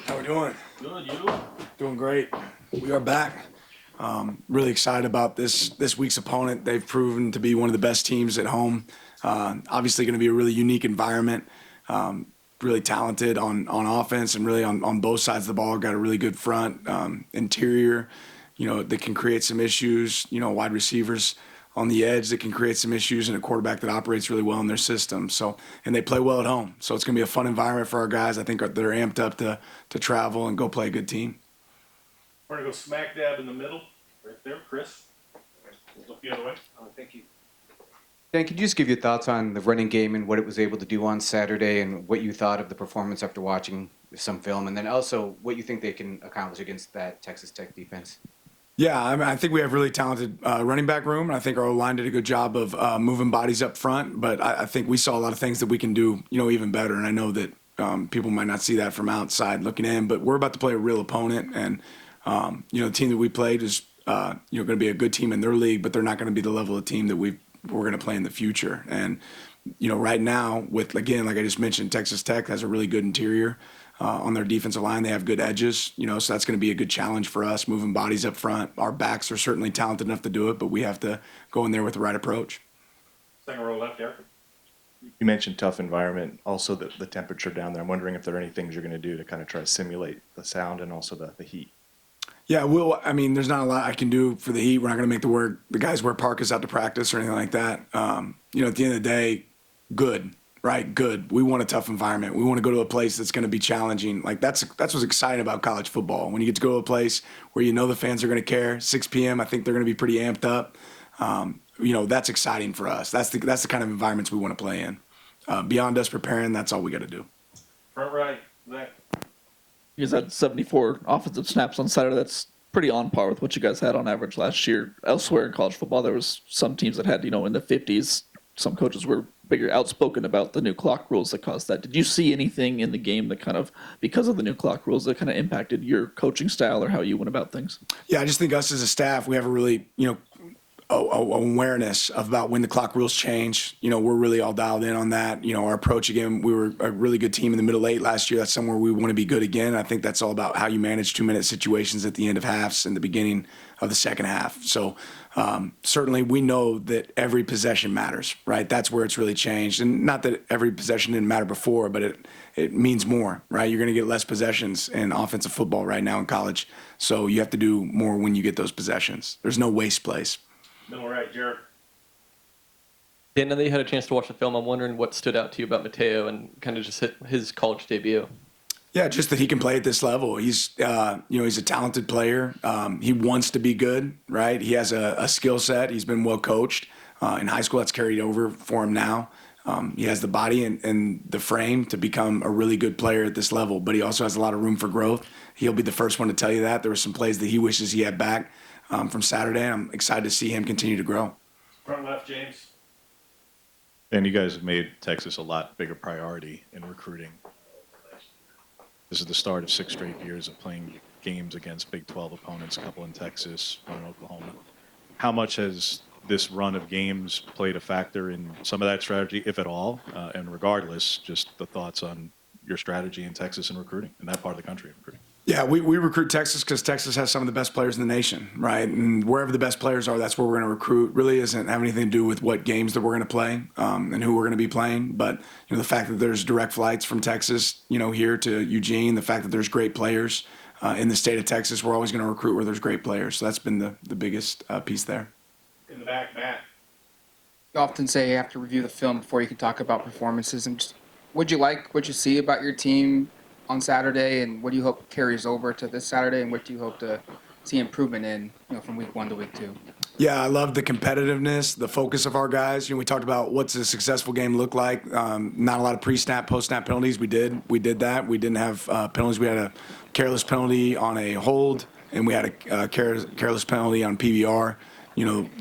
How we doing? Good, you? Doing great. We are back. Really excited about this week's opponent. They've proven to be one of the best teams at home. Obviously, going to be a really unique environment. Really talented on offense and really on both sides of the ball. Got a really good front interior. That can create some issues. Wide receivers on the edge that can create some issues, and a quarterback that operates really well in their system. So, and they play well at home. So it's going to be a fun environment for our guys. I think they're amped up to travel and go play a good team. We're going to go smack dab in the middle, right there, Chris. Look the other way. Thank you. Dan, could you just give your thoughts on the running game and what it was able to do on Saturday and what you thought of the performance after watching some film, and then also what you think they can accomplish against that Texas Tech defense? Yeah, I think we have really talented running back room, and I think our O-line did a good job of moving bodies up front. But I think we saw a lot of things that we can do, even better. And I know that people might not see that from outside looking in, but we're about to play a real opponent, and the team that we played is going to be a good team in their league, but they're not going to be the level of team that we're going to play in the future. And right now, with again, like I just mentioned, Texas Tech has a really good interior. On their defensive line, they have good edges, so that's going to be a good challenge for us, moving bodies up front. Our backs are certainly talented enough to do it, but we have to go in there with the right approach. Second row left, Eric. You mentioned tough environment, also the temperature down there. I'm wondering if there are any things you're going to do to kind of try to simulate the sound and also the heat. Yeah, there's not a lot I can do for the heat. We're not going to make the guys wear parkas out to practice or anything like that. At the end of the day, good. Right, good. We want a tough environment. We want to go to a place that's going to be challenging. Like that's what's exciting about college football. When you get to go to a place where the fans are going to care. 6 p.m. I think they're going to be pretty amped up. That's exciting for us. That's the kind of environments we want to play in. Beyond us preparing, that's all we got to do. Front right, Zach. You guys had 74 offensive snaps on Saturday. That's pretty on par with what you guys had on average last year. Elsewhere in college football, there was some teams that had, in the 50s. Some coaches were bigger outspoken about the new clock rules that caused that. Did you see anything in the game that kind of, because of the new clock rules, that kind of impacted your coaching style or how you went about things? Yeah, I just think us as a staff, we have a really, awareness about when the clock rules change. We're really all dialed in on that. Our approach, again, we were a really good team in the middle eight last year. That's somewhere we want to be good again. I think that's all about how you manage 2-minute situations at the end of halves and the beginning of the second half. So certainly we know that every possession matters, right? That's where it's really changed. And not that every possession didn't matter before, but it means more, right? You're going to get less possessions in offensive football right now in college. So you have to do more when you get those possessions. There's no waste plays. Middle right, Jared. Dan, now that you had a chance to watch the film, I'm wondering what stood out to you about Mateo and kind of just his college debut. Yeah, just that he can play at this level. He's a talented player. He wants to be good, right? He has a skill set. He's been well coached. In high school, that's carried over for him now. He has the body and the frame to become a really good player at this level, but he also has a lot of room for growth. He'll be the first one to tell you that. There were some plays that he wishes he had back from Saturday. I'm excited to see him continue to grow. Front left, James. And you guys have made Texas a lot bigger priority in recruiting. This is the start of 6 straight years of playing games against Big 12 opponents, a couple in Texas, one in Oklahoma. How much has this run of games played a factor in some of that strategy, if at all? And regardless, just the thoughts on your strategy in Texas and recruiting, in that part of the country. Yeah, we recruit Texas because Texas has some of the best players in the nation, right? And wherever the best players are, that's where we're going to recruit. Really isn't have anything to do with what games that we're going to play and who we're going to be playing. But the fact that there's direct flights from Texas, here to Eugene, the fact that there's great players in the state of Texas, we're always going to recruit where there's great players. So that's been the biggest piece there. In the back, Matt. You often say you have to review the film before you can talk about performances. And just, what'd you like, what you see about your team on Saturday, and what do you hope carries over to this Saturday, and what do you hope to see improvement in, from week 1 to week 2? Yeah, I love the competitiveness, the focus of our guys. We talked about what's a successful game look like. Not a lot of pre-snap, post-snap penalties. We did that. We didn't have penalties. We had a careless penalty on a hold, and we had a careless penalty on PBR.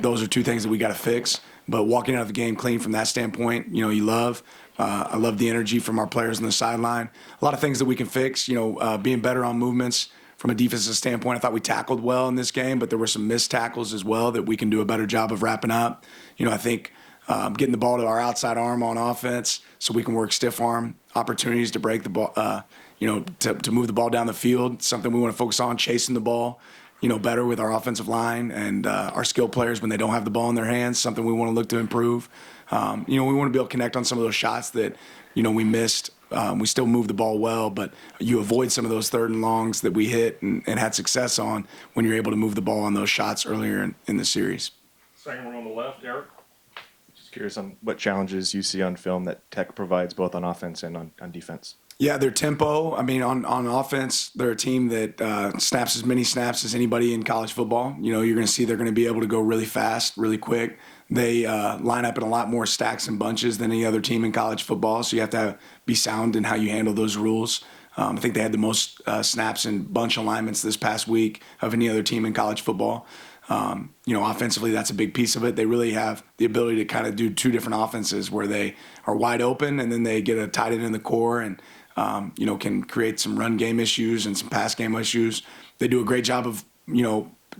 Those are 2 things that we got to fix. But walking out of the game clean from that standpoint, you love. I love the energy from our players on the sideline. A lot of things that we can fix, being better on movements from a defensive standpoint. I thought we tackled well in this game, but there were some missed tackles as well that we can do a better job of wrapping up. I think getting the ball to our outside arm on offense so we can work stiff arm opportunities to break the ball, to move the ball down the field. Something we want to focus on, chasing the ball, better with our offensive line and our skill players when they don't have the ball in their hands. Something we want to look to improve. We want to be able to connect on some of those shots that we missed. We still move the ball well, but you avoid some of those third and longs that we hit and had success on when you're able to move the ball on those shots earlier in the series. Second row on the left, Eric. Just curious on what challenges you see on film that Tech provides both on offense and on defense. Yeah, their tempo. I mean, on offense, they're a team that snaps as many snaps as anybody in college football. You're going to see they're going to be able to go really fast, really quick. They line up in a lot more stacks and bunches than any other team in college football, so you have to be sound in how you handle those rules. I think they had the most snaps and bunch alignments this past week of any other team in college football. Offensively, that's a big piece of it. They really have the ability to kind of do two different offenses where they are wide open and then they get a tight end in the core and can create some run game issues and some pass game issues. They do a great job of,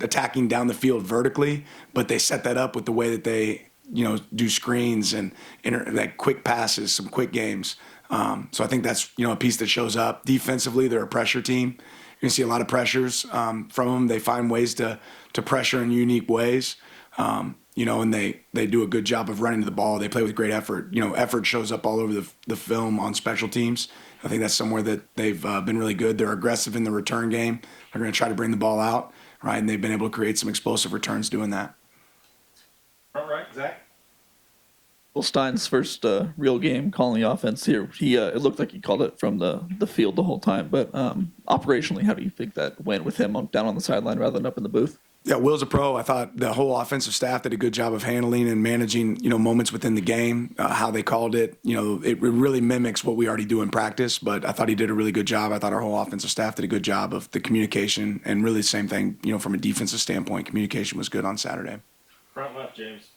attacking down the field vertically, but they set that up with the way that they, do screens and like quick passes, some quick games. So I think that's, a piece that shows up. Defensively, they're a pressure team. You're going to see a lot of pressures from them. They find ways to pressure in unique ways. And they do a good job of running the ball. They play with great effort. Effort shows up all over the film on special teams. I think that's somewhere that they've been really good. They're aggressive in the return game. They're going to try to bring the ball out, right? And they've been able to create some explosive returns doing that. Front right, Zach. Well, Stein's first real game calling the offense here, it looked like he called it from the field the whole time. But operationally, how do you think that went with him down on the sideline rather than up in the booth? Yeah, Will's a pro. I thought the whole offensive staff did a good job of handling and managing, moments within the game, how they called it. It really mimics what we already do in practice, but I thought he did a really good job. I thought our whole offensive staff did a good job of the communication and really the same thing, from a defensive standpoint. Communication was good on Saturday. Front left, James.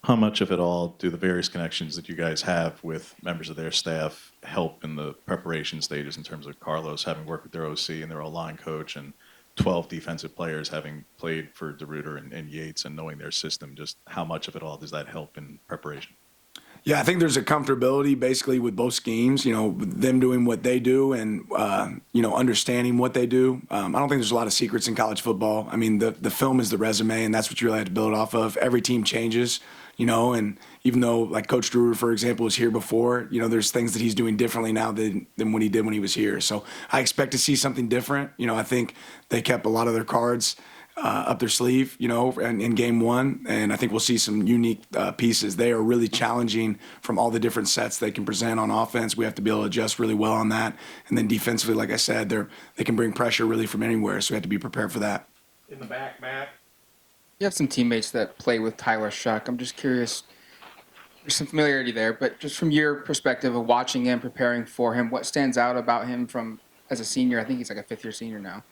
How much of it all do the various connections that you guys have with members of their staff help in the preparation stages in terms of Carlos having worked with their OC and their O-line coach and 12 defensive players having played for DeRuyter and Yates and knowing their system? Just how much of it all does that help in preparation? Yeah, I think there's a comfortability basically with both schemes, them doing what they do and, understanding what they do. I don't think there's a lot of secrets in college football. I mean, the film is the resume, and that's what you really have to build off of. Every team changes, and even though, like Coach DeRuyter, for example, was here before, there's things that he's doing differently now than what he did when he was here. So I expect to see something different. I think they kept a lot of their cards up their sleeve, in game one. And I think we'll see some unique pieces. They are really challenging from all the different sets they can present on offense. We have to be able to adjust really well on that. And then defensively, like I said, they can bring pressure really from anywhere. So we have to be prepared for that. In the back, Matt. You have some teammates that play with Tyler Shuck. I'm just curious. There's some familiarity there, but just from your perspective of watching him, preparing for him, what stands out about him from as a senior? I think he's like a fifth-year senior now.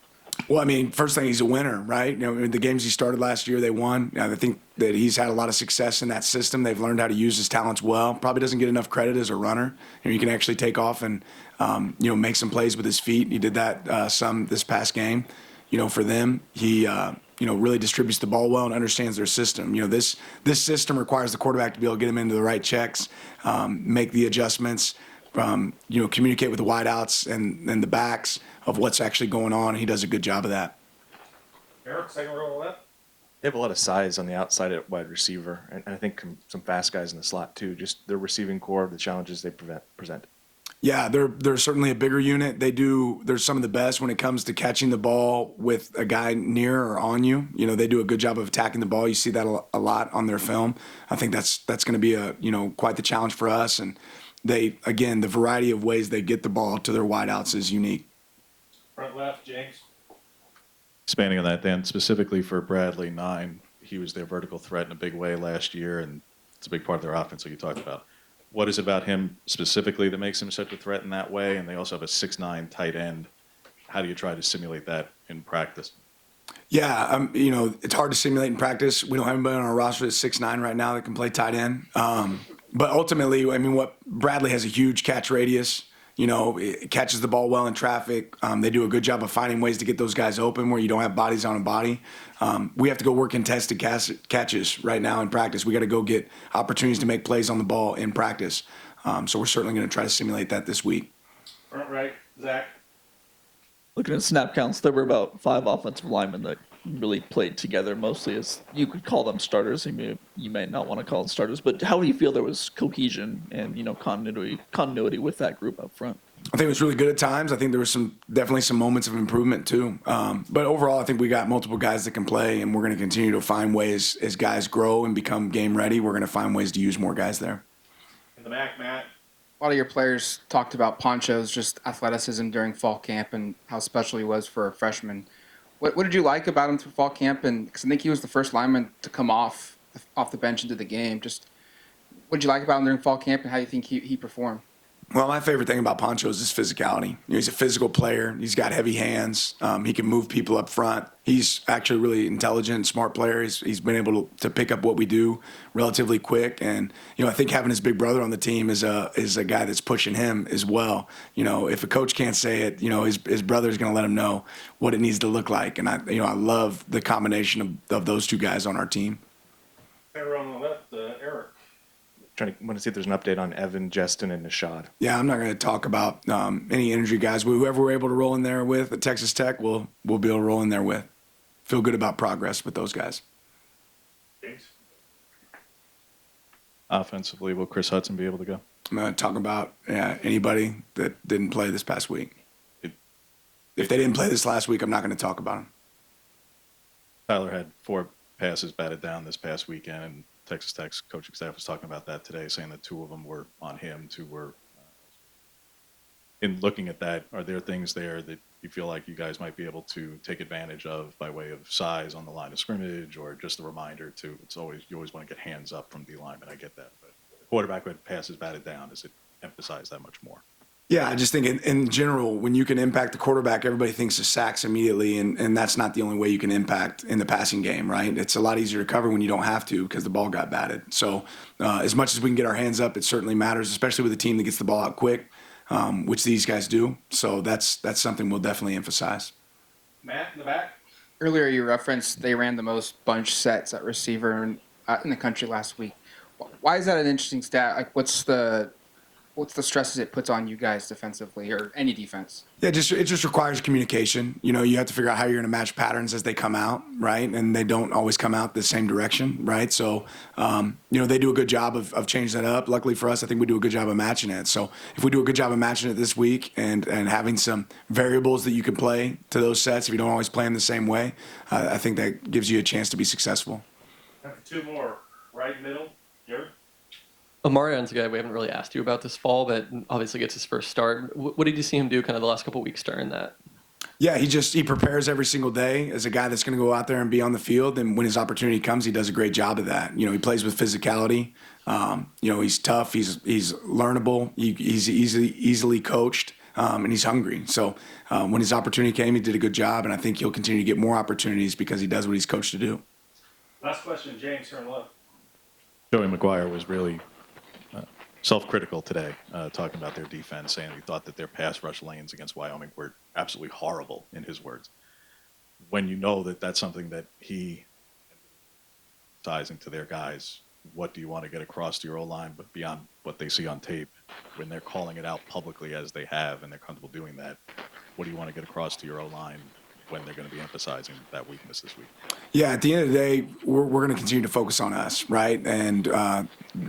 Well, I mean, first thing, he's a winner, right? The games he started last year, they won. I think that he's had a lot of success in that system. They've learned how to use his talents well. Probably doesn't get enough credit as a runner. He can actually take off and, make some plays with his feet. He did that some this past game. For them, he, really distributes the ball well and understands their system. This system requires the quarterback to be able to get him into the right checks, make the adjustments, communicate with the wideouts and the backs of what's actually going on. He does a good job of that. Eric, second row on the left. They have a lot of size on the outside at wide receiver, and I think some fast guys in the slot too. Just their receiving core, the challenges they present. Yeah, they're certainly a bigger unit. They're some of the best when it comes to catching the ball with a guy near or on you. They do a good job of attacking the ball. You see that a lot on their film. I think that's going to be quite the challenge for us. And the variety of ways they get the ball to their wideouts is unique. Front left, James. Expanding on that, Dan, specifically for Bradley 9, he was their vertical threat in a big way last year, and it's a big part of their offense like you talked about. What is it about him specifically that makes him such a threat in that way? And they also have a 6'9" tight end. How do you try to simulate that in practice? Yeah, it's hard to simulate in practice. We don't have anybody on our roster that's 6'9" right now that can play tight end. But ultimately, what Bradley has a huge catch radius. It catches the ball well in traffic. They do a good job of finding ways to get those guys open where you don't have bodies on a body. We have to go work contested catches right now in practice. We got to go get opportunities to make plays on the ball in practice. So we're certainly going to try to simulate that this week. Front right, Zach. Looking at snap counts, there were about 5 offensive linemen that really played together mostly as you could call them starters. You may not want to call them starters, but how do you feel there was cohesion and continuity with that group up front? I think it was really good at times. I think there was definitely some moments of improvement too. But overall, I think we got multiple guys that can play, and we're going to continue to find ways as guys grow and become game ready. We're going to find ways to use more guys there. In the back, Matt. A lot of your players talked about Pancho's just athleticism during fall camp and how special he was for a freshman. What did you like about him through fall camp? And because I think he was the first lineman to come off the bench into the game. Just what did you like about him during fall camp, and how you think he performed? Well, my favorite thing about Pancho is his physicality. He's a physical player. He's got heavy hands. He can move people up front. He's actually really intelligent, smart player. He's been able to pick up what we do relatively quick. And, I think having his big brother on the team is a guy that's pushing him as well. If a coach can't say it, his brother's going to let him know what it needs to look like. And I love the combination of those two guys on our team. Center on the left, Eric. Want to see if there's an update on Evan, Justin, and Nishad. Yeah, I'm not going to talk about any injury guys. Whoever we're able to roll in there with at Texas Tech, we'll be able to roll in there with. Feel good about progress with those guys. James. Offensively, will Chris Hudson be able to go? I'm going to talk about anybody that didn't play this past week. If they didn't play this last week, I'm not going to talk about them. Tyler had 4 passes batted down this past weekend, and Texas Tech's coaching staff was talking about that today, saying that 2 of them were on him, 2 were. In looking at that, are there things there that you feel like you guys might be able to take advantage of by way of size on the line of scrimmage, or just a reminder to, you always want to get hands up from D linemen, I get that, but the quarterback with passes batted down, does it emphasize that much more? Yeah, I just think in general, when you can impact the quarterback, everybody thinks of sacks immediately, and that's not the only way you can impact in the passing game, right? It's a lot easier to cover when you don't have to because the ball got batted. So as much as we can get our hands up, it certainly matters, especially with a team that gets the ball out quick, which these guys do. So that's something we'll definitely emphasize. Matt in the back. Earlier, you referenced they ran the most bunch sets at receiver in the country last week. Why is that an interesting stat? Like, what's the stresses it puts on you guys defensively, or any defense? Yeah, it just requires communication. You have to figure out how you're going to match patterns as they come out, right? And they don't always come out the same direction, right? So, they do a good job of changing that up. Luckily for us, I think we do a good job of matching it. So if we do a good job of matching it this week and having some variables that you can play to those sets, if you don't always play them the same way, I think that gives you a chance to be successful. Time for 2 more. Right middle, Jared. Omarion's a guy we haven't really asked you about this fall, but obviously gets his first start. What did you see him do kind of the last couple of weeks during that? Yeah, he prepares every single day as a guy that's going to go out there and be on the field. And when his opportunity comes, he does a great job of that. He plays with physicality. He's tough. He's learnable. He's easily coached, and he's hungry. So when his opportunity came, he did a good job. And I think he'll continue to get more opportunities because he does what he's coached to do. Last question, James, turn left. Joey McGuire was really self-critical today, talking about their defense, saying he thought that their pass rush lanes against Wyoming were absolutely horrible, in his words. When you know that that's something that he sizing to their guys, what do you want to get across to your O-line, but beyond what they see on tape, when they're calling it out publicly as they have and they're comfortable doing that, what do you want to get across to your O-line when they're going to be emphasizing that weakness this week? Yeah, at the end of the day, we're going to continue to focus on us, right? And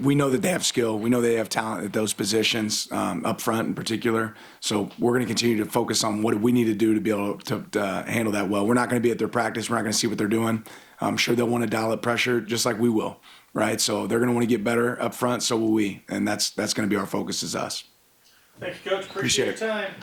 we know that they have skill. We know they have talent at those positions, up front in particular. So we're going to continue to focus on what we need to do to be able to handle that well. We're not going to be at their practice. We're not going to see what they're doing. I'm sure they'll want to dial up pressure just like we will, right? So they're going to want to get better up front, so will we. And that's going to be our focus as us. Thank you, Coach. Appreciate your time.